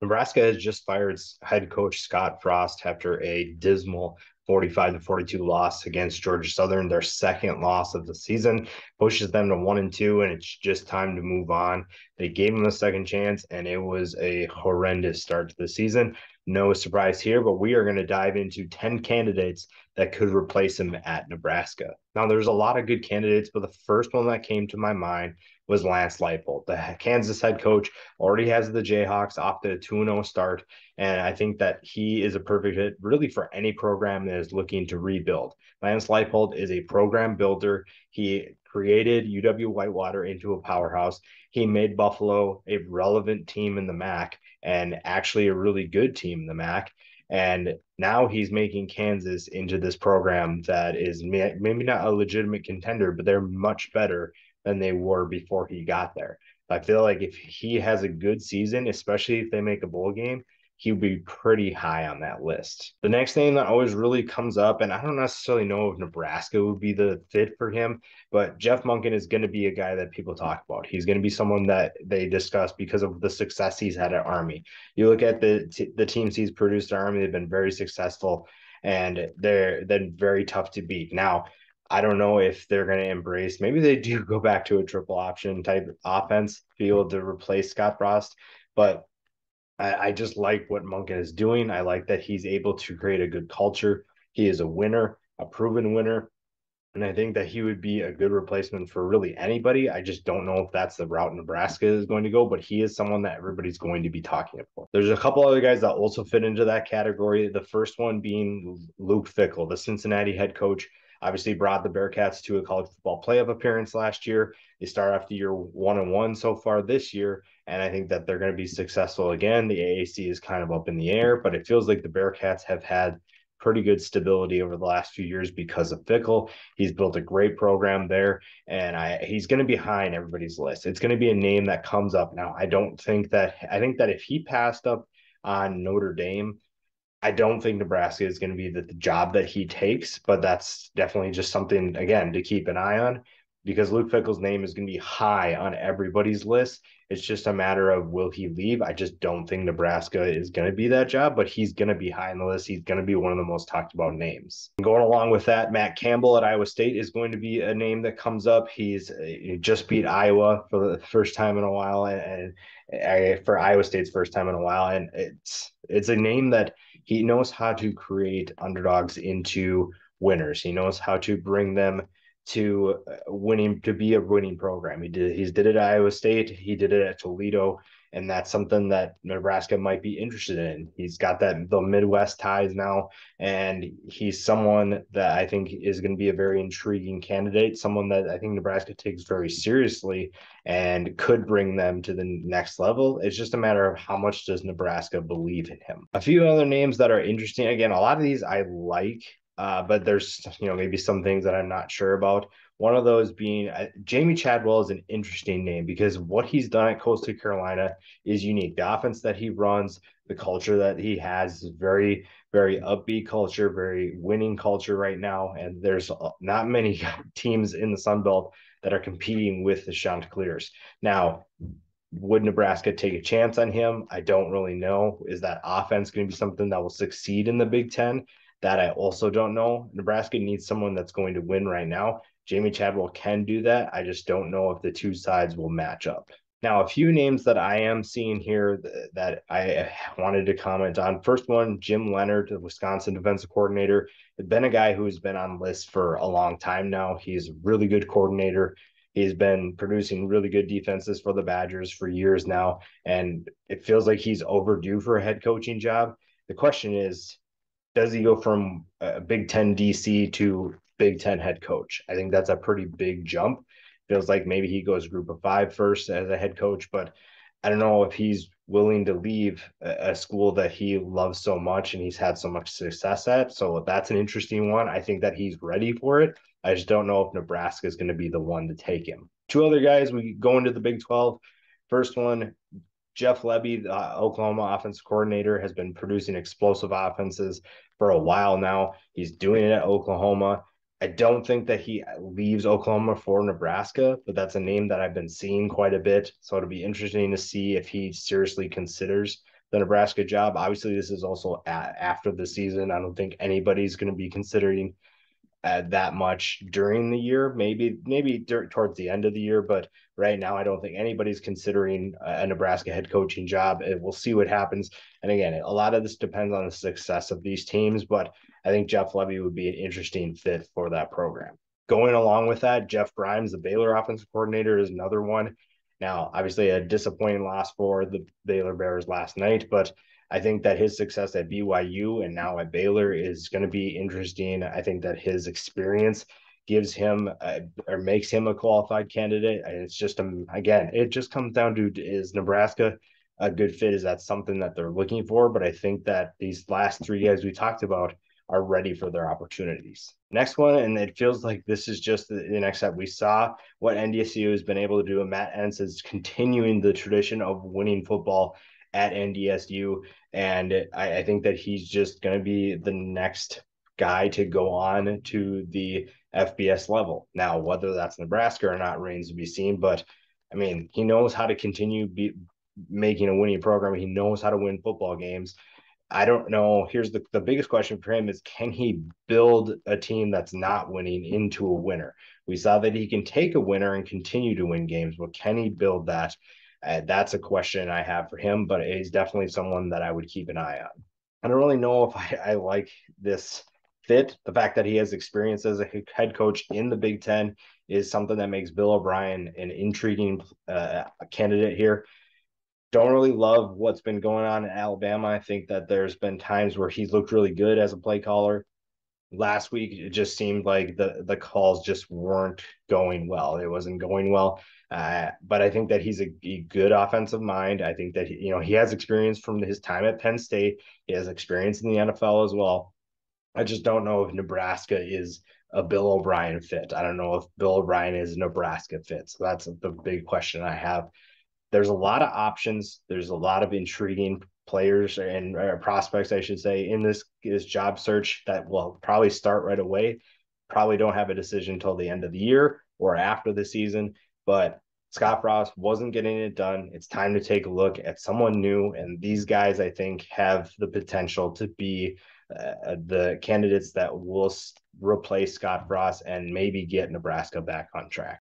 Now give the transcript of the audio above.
Nebraska has just fired head coach Scott Frost after a dismal 45-42 loss against Georgia Southern, their second loss of the season, pushes them to 1-2, and it's just time to move on. They gave him a second chance, and it was a horrendous start to the season. No surprise here, but we are going to dive into 10 candidates that could replace him at Nebraska. Now, there's a lot of good candidates, but the first one that came to my mind was Lance Leipold, the Kansas head coach. Already has the Jayhawks off to a 2-0 start. And I think that he is a perfect fit really for any program that is looking to rebuild. Lance Leipold is a program builder. He created UW Whitewater into a powerhouse. He made Buffalo a relevant team in the MAC and actually a really good team in the MAC. And now he's making Kansas into this program that is maybe not a legitimate contender, but they're much better than they were before he got there. I feel like if he has a good season, especially if they make a bowl game, he would be pretty high on that list. The next name that always really comes up, and I don't necessarily know if Nebraska would be the fit for him, but Jeff Monken is going to be a guy that people talk about. He's going to be someone that they discuss because of the success he's had at Army. You look at the teams he's produced at Army; they've been very successful, and they're then very tough to beat. Now, I don't know if they're going to embrace. Maybe they do go back to a triple option type offense, be able to replace Scott Frost. But I just like what Monken is doing. I like that he's able to create a good culture. He is a winner, a proven winner. And I think that he would be a good replacement for really anybody. I just don't know if that's the route Nebraska is going to go, but he is someone that everybody's going to be talking about. There's a couple other guys that also fit into that category. The first one being Luke Fickell, the Cincinnati head coach. Obviously brought the Bearcats to a college football playoff appearance last year. They start off the year 1-1 so far this year, and I think that they're going to be successful again. The AAC is kind of up in the air, but it feels like the Bearcats have had pretty good stability over the last few years because of Fickell. He's built a great program there, and he's going to be high in everybody's list. It's going to be a name that comes up. Now, I think that if he passed up on Notre Dame, I don't think Nebraska is going to be the job that he takes, but that's definitely just something, again, to keep an eye on because Luke Fickell's name is going to be high on everybody's list. It's just a matter of will he leave? I just don't think Nebraska is going to be that job, but he's going to be high on the list. He's going to be one of the most talked about names. Going along with that, Matt Campbell at Iowa State is going to be a name that comes up. He just beat Iowa for the first time in a while, and for Iowa State's first time in a while, and it's a name that he knows how to create underdogs into winners. He knows how to bring them to winning, to be a winning program. He's did it at Iowa State. He did it at Toledo. And that's something that Nebraska might be interested in. He's got the Midwest ties now, and he's someone that I think is going to be a very intriguing candidate, someone that I think Nebraska takes very seriously and could bring them to the next level. It's just a matter of how much does Nebraska believe in him. A few other names that are interesting. Again, a lot of these I like, but there's maybe some things that I'm not sure about. One of those being Jamey Chadwell is an interesting name because what he's done at Coastal Carolina is unique. The offense that he runs, the culture that he has is very, very upbeat culture, very winning culture right now. And there's not many teams in the Sun Belt that are competing with the Chanticleers. Now, would Nebraska take a chance on him? I don't really know. Is that offense going to be something that will succeed in the Big Ten? That I also don't know. Nebraska needs someone that's going to win right now. Jamey Chadwell can do that. I just don't know if the two sides will match up. Now, a few names that I am seeing here that I wanted to comment on. First one, Jim Leonard, the Wisconsin defensive coordinator, has been a guy who's been on lists for a long time now. He's a really good coordinator. He's been producing really good defenses for the Badgers for years now, and it feels like he's overdue for a head coaching job. The question is, does he go from a Big Ten DC to Big Ten head coach? I think that's a pretty big jump. Feels like maybe he goes group of five first as a head coach, but I don't know if he's willing to leave a school that he loves so much and he's had so much success at. So that's an interesting one. I think that he's ready for it. I just don't know if Nebraska is going to be the one to take him. Two other guys, we go into the Big 12. First one, Jeff Lebby, the Oklahoma offensive coordinator, has been producing explosive offenses for a while now. He's doing it at Oklahoma. I don't think that he leaves Oklahoma for Nebraska, but that's a name that I've been seeing quite a bit. So it'll be interesting to see if he seriously considers the Nebraska job. Obviously, this is also after the season. I don't think anybody's going to be considering that much during the year, maybe towards the end of the year. But right now, I don't think anybody's considering a Nebraska head coaching job. We'll see what happens. And again, a lot of this depends on the success of these teams, but I think Jeff Lebby would be an interesting fit for that program. Going along with that, Jeff Grimes, the Baylor offensive coordinator, is another one. Now, obviously, a disappointing loss for the Baylor Bears last night, but I think that his success at BYU and now at Baylor is going to be interesting. I think that his experience gives him or makes him a qualified candidate. And it's just, again, it just comes down to, is Nebraska a good fit? Is that something that they're looking for? But I think that these last three guys we talked about are ready for their opportunities. Next one, and it feels like this is just the next step. We saw what NDSU has been able to do, and Matt Entz is continuing the tradition of winning football at NDSU. And I think that he's just going to be the next guy to go on to the FBS level. Now, whether that's Nebraska or not remains to be seen. But I mean, he knows how to continue making a winning program. He knows how to win football games. I don't know. Here's the biggest question for him is, can he build a team that's not winning into a winner? We saw that he can take a winner and continue to win games, but can he build that? That's a question I have for him, but he's definitely someone that I would keep an eye on. I don't really know if I like this fit. The fact that he has experience as a head coach in the Big Ten is something that makes Bill O'Brien an intriguing candidate here. Don't really love what's been going on in Alabama. I think that there's been times where he's looked really good as a play caller. Last week, it just seemed like the calls just weren't going well. It wasn't going well. But I think that he's a good offensive mind. I think that he has experience from his time at Penn State. He has experience in the NFL as well. I just don't know if Nebraska is a Bill O'Brien fit. I don't know if Bill O'Brien is a Nebraska fit. So that's the big question I have. There's a lot of options. There's a lot of intriguing players and prospects, I should say, in this job search that will probably start right away. Probably don't have a decision until the end of the year or after the season. But Scott Frost wasn't getting it done. It's time to take a look at someone new. And these guys, I think, have the potential to be the candidates that will replace Scott Frost and maybe get Nebraska back on track.